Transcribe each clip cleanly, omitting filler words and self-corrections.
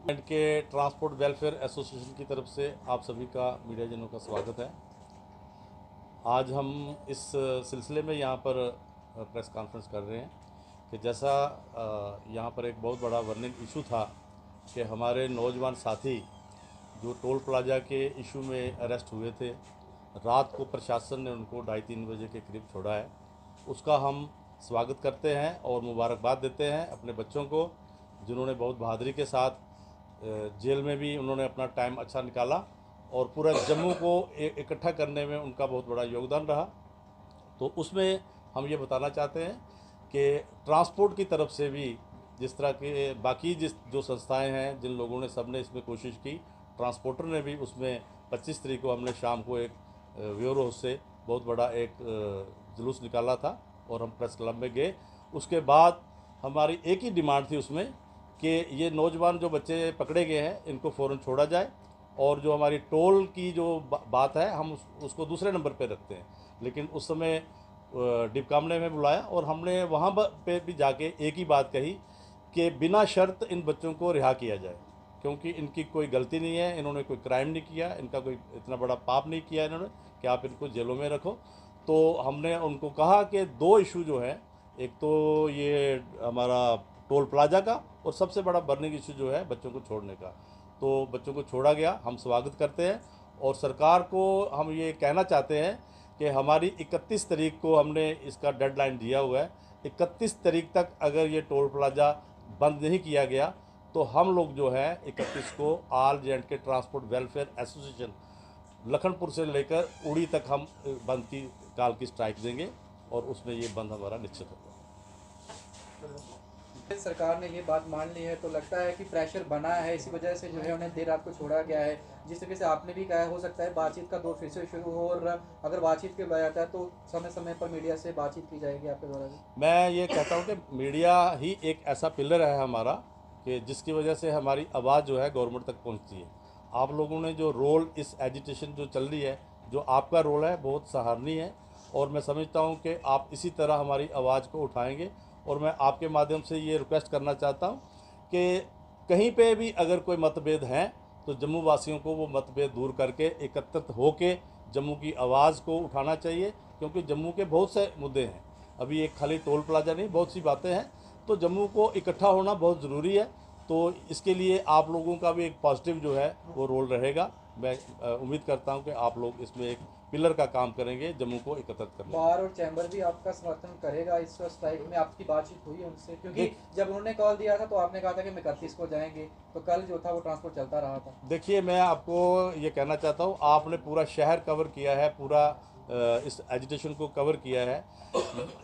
के transport welfare association की तरफ से आप सभी का मीडिया जनों का स्वागत है। आज हम इस सिलसिले में यहाँ पर प्रेस कॉन्फ्रेंस कर रहे हैं कि जैसा यहाँ पर एक बहुत बड़ा बर्निंग इशू था कि हमारे नौजवान साथी जो टोल प्लाजा के इशू में अरेस्ट हुए थे, रात को प्रशासन ने उनको 2:30-3 बजे के करीब छोड़ा है। उसका हम स्वागत करते हैं और मुबारकबाद देते हैं अपने बच्चों को, जिन्होंने बहुत बहादुरी के साथ जेल में भी उन्होंने अपना टाइम अच्छा निकाला और पूरा जम्मू को इकट्ठा करने में उनका बहुत बड़ा योगदान रहा। तो उसमें हम ये बताना चाहते हैं कि ट्रांसपोर्ट की तरफ से भी जिस तरह के बाकी जो संस्थाएं हैं, जिन लोगों ने सब ने इसमें कोशिश की, ट्रांसपोर्टर ने भी उसमें 25 तारीख को हमने शाम को एक व्योर हाउस से बहुत बड़ा एक जुलूस निकाला था और हम प्रेस क्लब में गए। उसके बाद हमारी एक ही डिमांड थी उसमें कि ये नौजवान जो बच्चे पकड़े गए हैं इनको फ़ौरन छोड़ा जाए और जो हमारी टोल की जो बात है हम उसको दूसरे नंबर पे रखते हैं। लेकिन उस समय डिपकामने में बुलाया और हमने वहाँ पे भी जाके एक ही बात कही कि बिना शर्त इन बच्चों को रिहा किया जाए, क्योंकि इनकी कोई गलती नहीं है, इन्होंने कोई क्राइम नहीं किया, इनका कोई इतना बड़ा पाप नहीं किया इन्होंने कि आप इनको जेलों में रखो। तो हमने उनको कहा कि दो इशू जो है, एक तो ये हमारा टोल प्लाजा का और सबसे बड़ा बर्निंग इशू जो है बच्चों को छोड़ने का। तो बच्चों को छोड़ा गया, हम स्वागत करते हैं और सरकार को हम ये कहना चाहते हैं कि हमारी 31 तारीख को हमने इसका डेडलाइन दिया हुआ है। 31 तारीख तक अगर ये टोल प्लाजा बंद नहीं किया गया तो हम लोग जो है 31 को all J&K transport welfare association Lakhanpur से लेकर उड़ी तक हम बंद की काल की स्ट्राइक देंगे और उसमें ये बंद हमारा निश्चित होगा। सरकार ने ये बात मान ली है तो लगता है कि प्रेशर बना है, इसी वजह से जो है उन्हें देर रात को छोड़ा गया है। जिस तरीके से आपने भी कहा, हो सकता है बातचीत का दौर फिर से शुरू हो और अगर बातचीत के बुलाया जाता है तो समय समय पर मीडिया से बातचीत की जाएगी आपके द्वारा भी। मैं ये कहता हूँ कि मीडिया ही एक ऐसा पिलर है हमारा कि जिसकी वजह से हमारी आवाज़ जो है गवर्नमेंट तक पहुँचती है। आप लोगों ने जो रोल इस एजिटेशन जो चल रही है, जो आपका रोल है, बहुत सराहनीय है और मैं समझता हूँ कि आप इसी तरह हमारी आवाज़ को उठाएंगे। और मैं आपके माध्यम से ये रिक्वेस्ट करना चाहता हूँ कि कहीं पे भी अगर कोई मतभेद हैं तो जम्मू वासियों को वो मतभेद दूर करके एकत्रित होके जम्मू की आवाज़ को उठाना चाहिए, क्योंकि जम्मू के बहुत से मुद्दे हैं। अभी एक खाली टोल प्लाजा नहीं, बहुत सी बातें हैं, तो जम्मू को इकट्ठा होना बहुत ज़रूरी है। तो इसके लिए आप लोगों का भी एक पॉजिटिव जो है वो रोल रहेगा। मैं उम्मीद करता हूं कि आप लोग इसमें एक पिलर का काम करेंगे जम्मू को एकत्रित करने। बार और चैम्बर भी आपका समर्थन करेगा इस स्ट्राइक में? आपकी बातचीत हुई है उनसे? क्योंकि जब उन्होंने कॉल दिया था तो आपने कहा था कि मैं 31 को जाएंगे, तो कल जो था वो ट्रांसपोर्ट चलता रहा था। देखिए, मैं आपको ये कहना चाहता हूँ, आपने पूरा शहर कवर किया है, पूरा इस एजिटेशन को कवर किया है।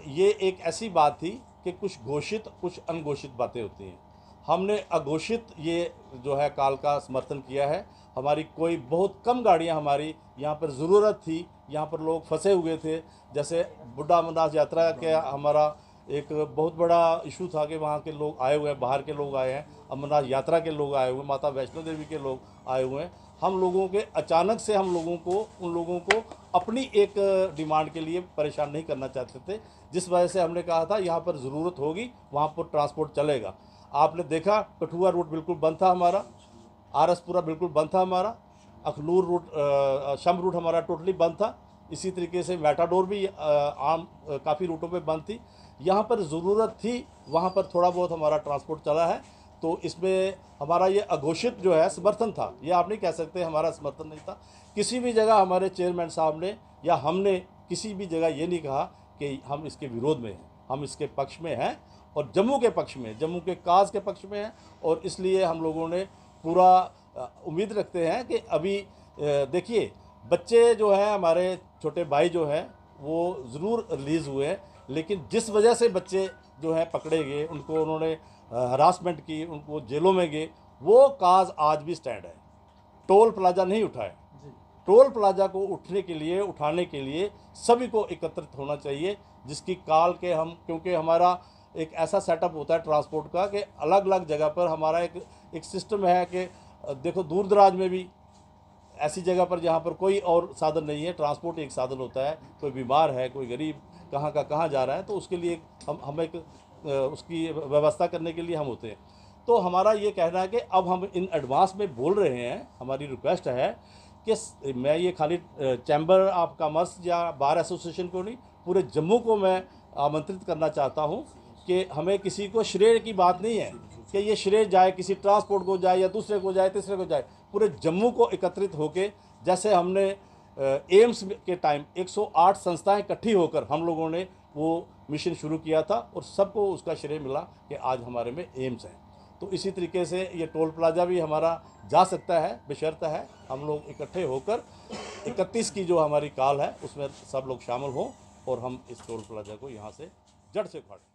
ये एक ऐसी बात थी कि कुछ घोषित कुछ अनघोषित बातें होती हैं। हमने अघोषित ये जो है काल का समर्थन किया है। हमारी कोई बहुत कम गाड़ियां हमारी यहाँ पर ज़रूरत थी, यहाँ पर लोग फंसे हुए थे। जैसे बुढ़ा अमरनाथ यात्रा के हमारा एक बहुत बड़ा इशू था कि वहाँ के लोग आए हुए हैं, बाहर के लोग आए हैं, अमरनाथ यात्रा के लोग आए हुए हैं, माता वैष्णो देवी के लोग आए हुए हैं। हम लोगों के अचानक से उन लोगों को अपनी एक डिमांड के लिए परेशान नहीं करना चाहते थे, जिस वजह से हमने कहा था यहाँ पर ज़रूरत होगी वहाँ पर ट्रांसपोर्ट चलेगा। आपने देखा कठुआ रूट बिल्कुल बंद था हमारा, आरसपुरा बिल्कुल बंद था हमारा, अखनूर रूट शम रूट हमारा टोटली बंद था। इसी तरीके से मेटाडोर भी आम काफ़ी रूटों पे बंद थी। यहाँ पर ज़रूरत थी वहाँ पर थोड़ा बहुत हमारा ट्रांसपोर्ट चला है। तो इसमें हमारा ये अघोषित जो है समर्थन था, ये आप नहीं कह सकते हमारा समर्थन नहीं था। किसी भी जगह हमारे चेयरमैन साहब ने या हमने किसी भी जगह ये नहीं कहा कि हम इसके विरोध में हैं, हम इसके पक्ष में हैं और जम्मू के पक्ष में, जम्मू के काज के पक्ष में हैं। और इसलिए हम लोगों ने पूरा उम्मीद रखते हैं कि अभी देखिए, बच्चे जो हैं हमारे छोटे भाई जो हैं वो ज़रूर रिलीज़ हुए हैं, लेकिन जिस वजह से बच्चे जो हैं पकड़े गए, उनको उन्होंने हरासमेंट की, उनको जेलों में गए, वो काज आज भी स्टैंड है। टोल प्लाजा नहीं उठाए। टोल प्लाजा को उठाने के लिए सभी को एकत्रित होना चाहिए, जिसकी काल के हम, क्योंकि हमारा एक ऐसा सेटअप होता है ट्रांसपोर्ट का कि अलग अलग जगह पर हमारा एक सिस्टम है कि देखो दूर दराज में भी ऐसी जगह पर जहाँ पर कोई और साधन नहीं है, ट्रांसपोर्ट एक साधन होता है। कोई बीमार है, कोई गरीब कहाँ का कहाँ जा रहा है, तो उसके लिए हम एक उसकी व्यवस्था करने के लिए हम होते हैं। तो हमारा ये कहना है कि अब हम इन एडवांस में बोल रहे हैं, हमारी रिक्वेस्ट है कि मैं ये खाली चैम्बर ऑफ कॉमर्स या बार एसोसिएशन को नहीं, पूरे जम्मू को मैं आमंत्रित करना चाहता हूँ कि हमें किसी को श्रेय की बात नहीं है कि ये श्रेय जाए किसी ट्रांसपोर्ट को जाए या दूसरे को जाए तीसरे को जाए, पूरे जम्मू को एकत्रित होके, जैसे हमने एम्स के टाइम 108 संस्थाएं इकट्ठी होकर हम लोगों ने वो मिशन शुरू किया था और सबको उसका श्रेय मिला कि आज हमारे में एम्स है। तो इसी तरीके से ये टोल प्लाजा भी हमारा जा सकता है, बशर्त है हम लोग इकट्ठे होकर 31 की जो हमारी कॉल है उसमें सब लोग शामिल हों और हम इस टोल प्लाजा को यहाँ से जड़ से उखाड़ें।